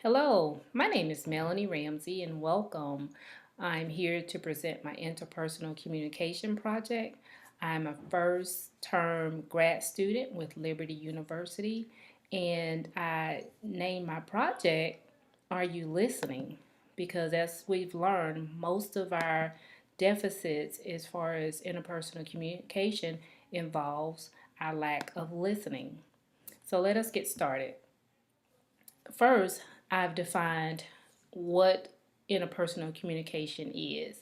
Hello, my name is Melany Ramsey and welcome. I'm here to present my interpersonal communication project. I'm a first term grad student with Liberty University and I named my project Are You Listening? Because as we've learned, most of our deficits as far as interpersonal communication involves our lack of listening. So let us get started. First, I've defined what interpersonal communication is.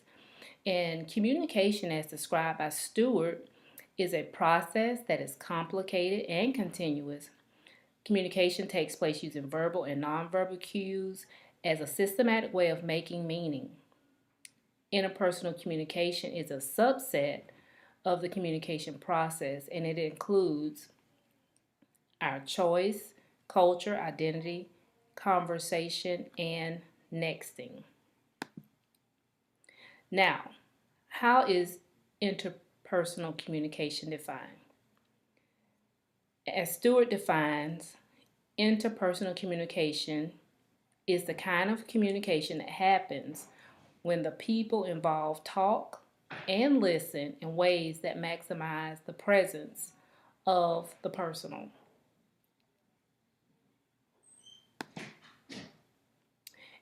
And communication, as described by Stewart, is a process that is complicated and continuous. Communication takes place using verbal and nonverbal cues as a systematic way of making meaning. Interpersonal communication is a subset of the communication process, and it includes our choice, culture, identity, conversation, and nexting. Now, how is interpersonal communication defined? As Stewart defines, interpersonal communication is the kind of communication that happens when the people involved talk and listen in ways that maximize the presence of the personal.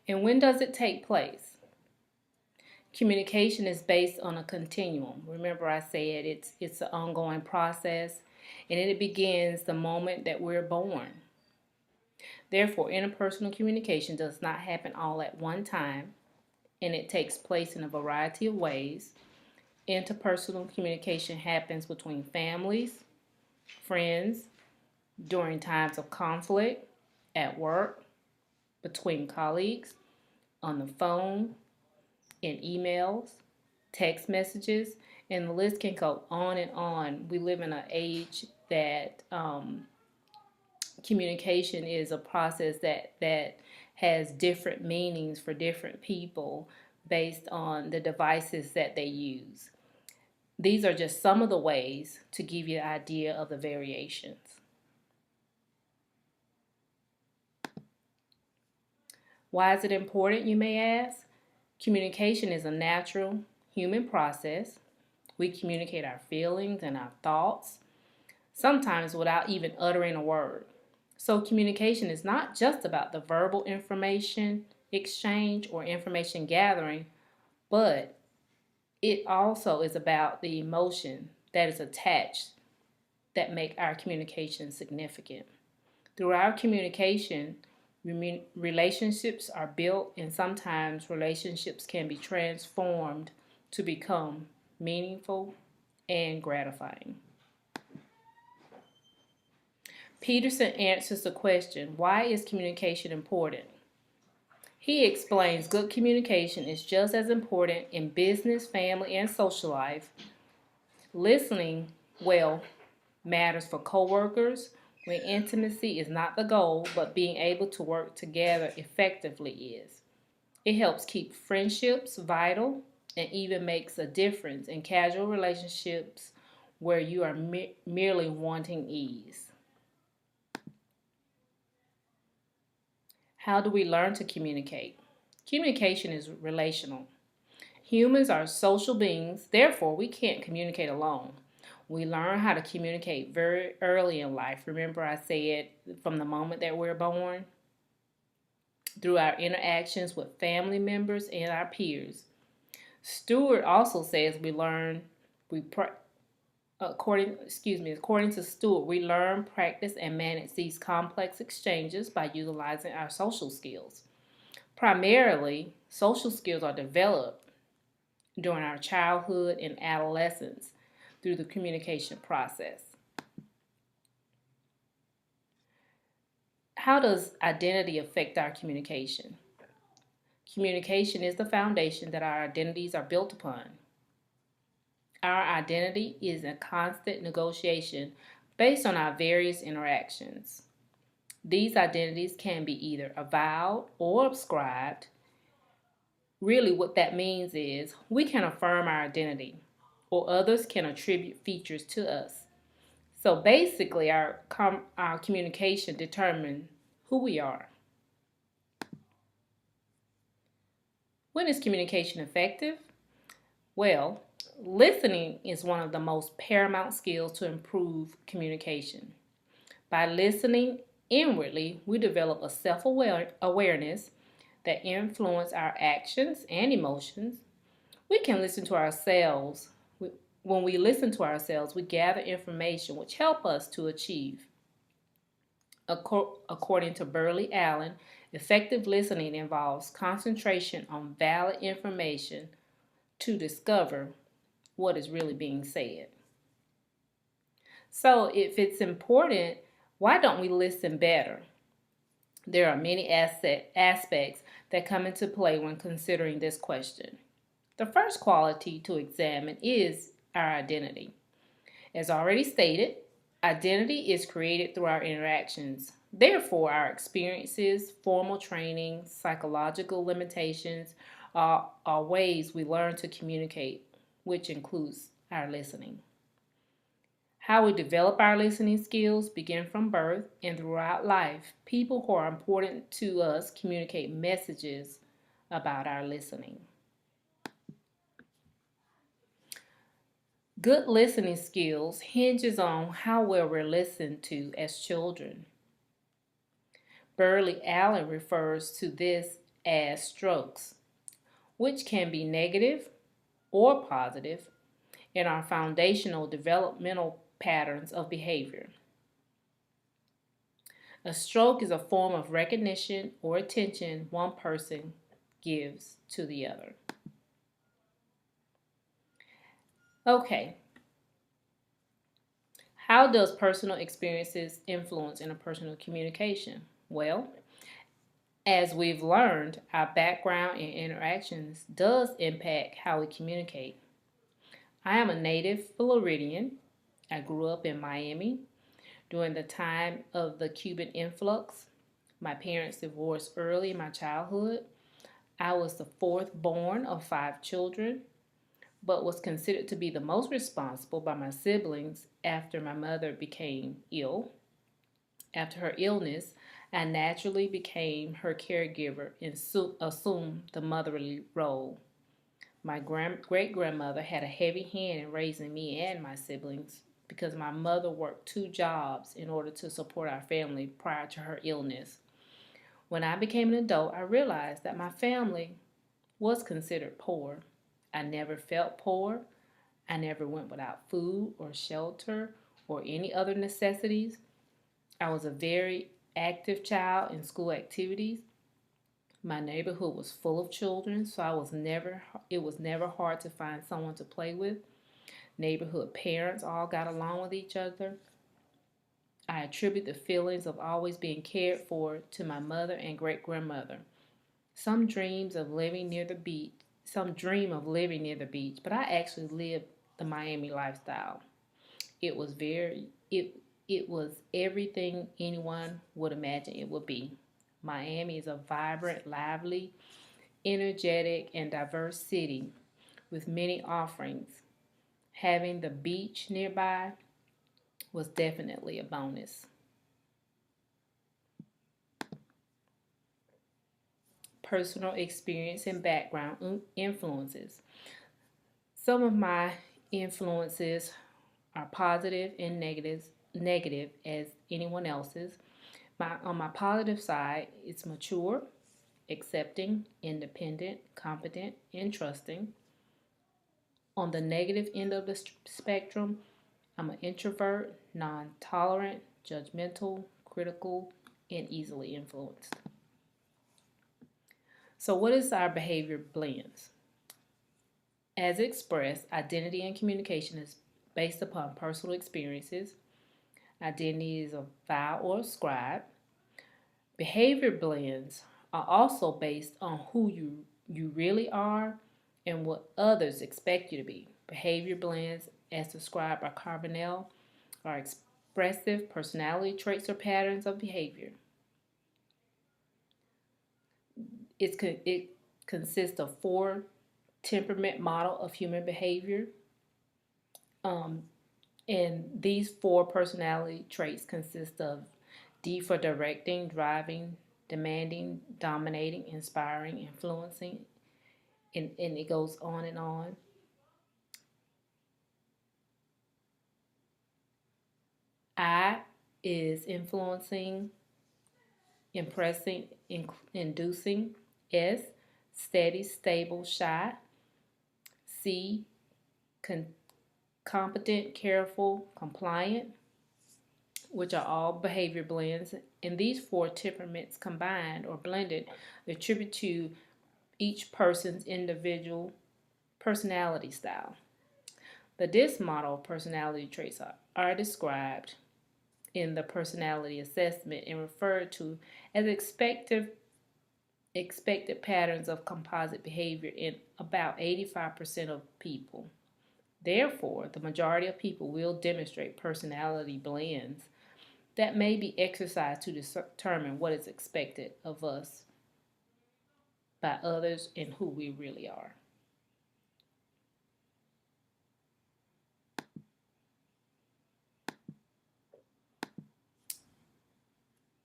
And when does it take place? Communication is based on a continuum. Remember I said it's an ongoing process and it begins the moment that we're born. Therefore, interpersonal communication does not happen all at one time and it takes place in a variety of ways. Interpersonal communication happens between families, friends, during times of conflict, at work, between colleagues, on the phone, in emails, text messages, and the list can go on and on. We live in an age that communication is a process that has different meanings for different people based on the devices that they use. These are just some of the ways to give you an idea of the variations. Why is it important, you may ask? Communication is a natural human process. We communicate our feelings and our thoughts, sometimes without even uttering a word. So communication is not just about the verbal information exchange or information gathering, but it also is about the emotion that is attached that make our communication significant. Through our communication, relationships are built, and sometimes relationships can be transformed to become meaningful and gratifying. Peterson answers the question, why is communication important? He explains good communication is just as important in business, family, and social life. Listening well matters for coworkers when intimacy is not the goal, but being able to work together effectively is. It helps keep friendships vital and even makes a difference in casual relationships where you are merely wanting ease. How do we learn to communicate? Communication is relational. Humans are social beings, therefore we can't communicate alone. We learn how to communicate very early in life. Remember I said from the moment that we're born, through our interactions with family members and our peers. Stewart also says according to Stewart, we learn, practice, and manage these complex exchanges by utilizing our social skills. Primarily, social skills are developed during our childhood and adolescence through the communication process. How does identity affect our communication? Communication is the foundation that our identities are built upon. Our identity is a constant negotiation based on our various interactions. These identities can be either avowed or ascribed. Really, what that means is we can affirm our identity, or others can attribute features to us. So basically, our communication determines who we are. When is communication effective? Well, listening is one of the most paramount skills to improve communication. By listening inwardly, we develop a self-awareness that influence our actions and emotions. We can listen to ourselves. When we listen to ourselves, we gather information which help us to achieve. According to Burley Allen, effective listening involves concentration on valid information to discover what is really being said. So, if it's important, why don't we listen better? There are many aspects that come into play when considering this question. The first quality to examine is our identity. As already stated, identity is created through our interactions. Therefore, our experiences, formal training, psychological limitations are ways we learn to communicate, which includes our listening. How we develop our listening skills begin from birth and throughout life. People who are important to us communicate messages about our listening. Good listening skills hinges on how well we're listened to as children. Burley Allen refers to this as strokes, which can be negative or positive in our foundational developmental patterns of behavior. A stroke is a form of recognition or attention one person gives to the other. Okay, how does personal experiences influence interpersonal communication? Well, as we've learned, our background and interactions does impact how we communicate. I am a native Floridian. I grew up in Miami during the time of the Cuban influx. My parents divorced early in my childhood. I was the fourth born of 5 children, but was considered to be the most responsible by my siblings after my mother became ill. After her illness, I naturally became her caregiver and assumed the motherly role. My great grandmother had a heavy hand in raising me and my siblings because my mother worked 2 jobs in order to support our family prior to her illness. When I became an adult, I realized that my family was considered poor. I never felt poor. I never went without food or shelter or any other necessities. I was a very active child in school activities. My neighborhood was full of children, so it was never hard to find someone to play with. Neighborhood parents all got along with each other. I attribute the feelings of always being cared for to my mother and great grandmother. Some dreams of living near the beach, some dream of living near the beach, but I actually lived the Miami lifestyle. It was very it was everything anyone would imagine it would be. Miami is a vibrant, lively, energetic, and diverse city with many offerings. Having the beach nearby was definitely a bonus. Personal experience and background influences. Some of my influences are positive and negative as anyone else's. On my positive side, it's mature, accepting, independent, competent, and trusting. On the negative end of the spectrum, I'm an introvert, non-tolerant, judgmental, critical, and easily influenced. So what is our behavior blends? As expressed, identity and communication is based upon personal experiences. Identity is a file or a scribe. Behavior blends are also based on who you really are and what others expect you to be. Behavior blends, as described by Carbonell, are expressive personality traits or patterns of behavior. It consists of 4 temperament model of human behavior. And these 4 personality traits consist of D for directing, driving, demanding, dominating, inspiring, influencing, and it goes on and on. I is influencing, impressing, inducing. S, steady, stable, shy. C, con- competent, careful, compliant, which are all behavior blends. And these four temperaments combined or blended attribute to each person's individual personality style. The DISC model of personality traits are described in the personality assessment and referred to as expected patterns of composite behavior in about 85% of people. Therefore, the majority of people will demonstrate personality blends that may be exercised to determine what is expected of us by others and who we really are.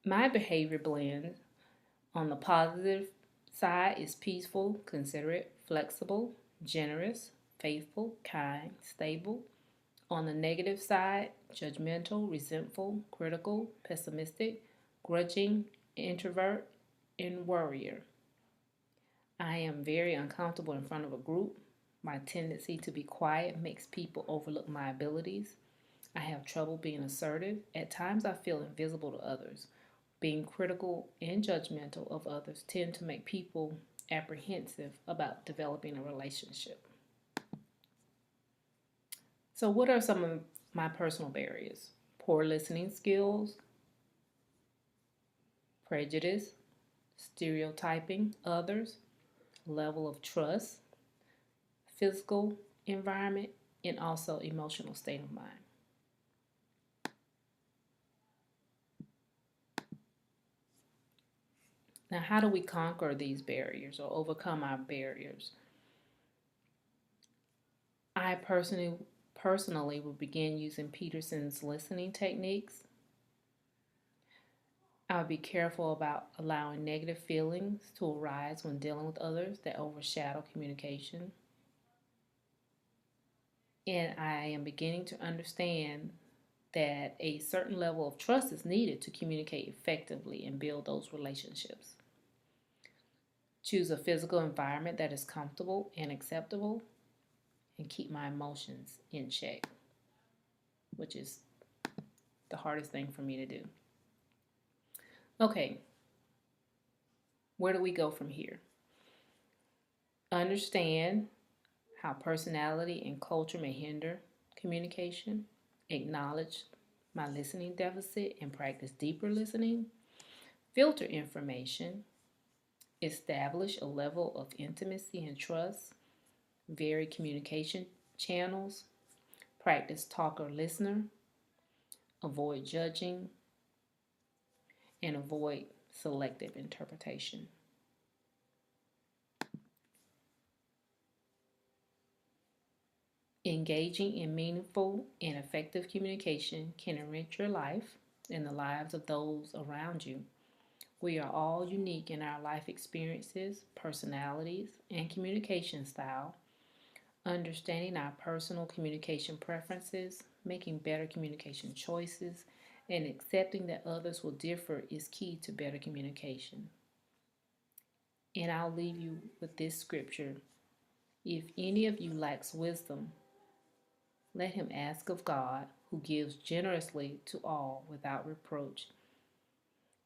My behavior blend on the positive side is peaceful, considerate, flexible, generous, faithful, kind, stable. On the negative side, judgmental, resentful, critical, pessimistic, grudging, introvert, and worrier. I am very uncomfortable in front of a group. My tendency to be quiet makes people overlook my abilities. I have trouble being assertive. At times, I feel invisible to others. Being critical and judgmental of others tend to make people apprehensive about developing a relationship. So, what are some of my personal barriers? Poor listening skills, prejudice, stereotyping others, level of trust, physical environment, and also emotional state of mind. Now, how do we conquer these barriers or overcome our barriers? I personally will begin using Peterson's listening techniques. I would be careful about allowing negative feelings to arise when dealing with others that overshadow communication. And I am beginning to understand that a certain level of trust is needed to communicate effectively and build those relationships. Choose a physical environment that is comfortable and acceptable, and keep my emotions in check, which is the hardest thing for me to do. Okay, where do we go from here? Understand how personality and culture may hinder communication. Acknowledge my listening deficit and practice deeper listening. Filter information. Establish a level of intimacy and trust. Vary communication channels. Practice talker listener. Avoid judging. And avoid selective interpretation. Engaging in meaningful and effective communication can enrich your life and the lives of those around you. We are all unique in our life experiences, personalities, and communication style. Understanding our personal communication preferences, making better communication choices, and accepting that others will differ is key to better communication. And I'll leave you with this scripture. If any of you lacks wisdom, let him ask of God, who gives generously to all without reproach,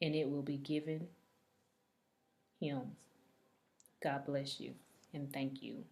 and it will be given him. God bless you, and thank you.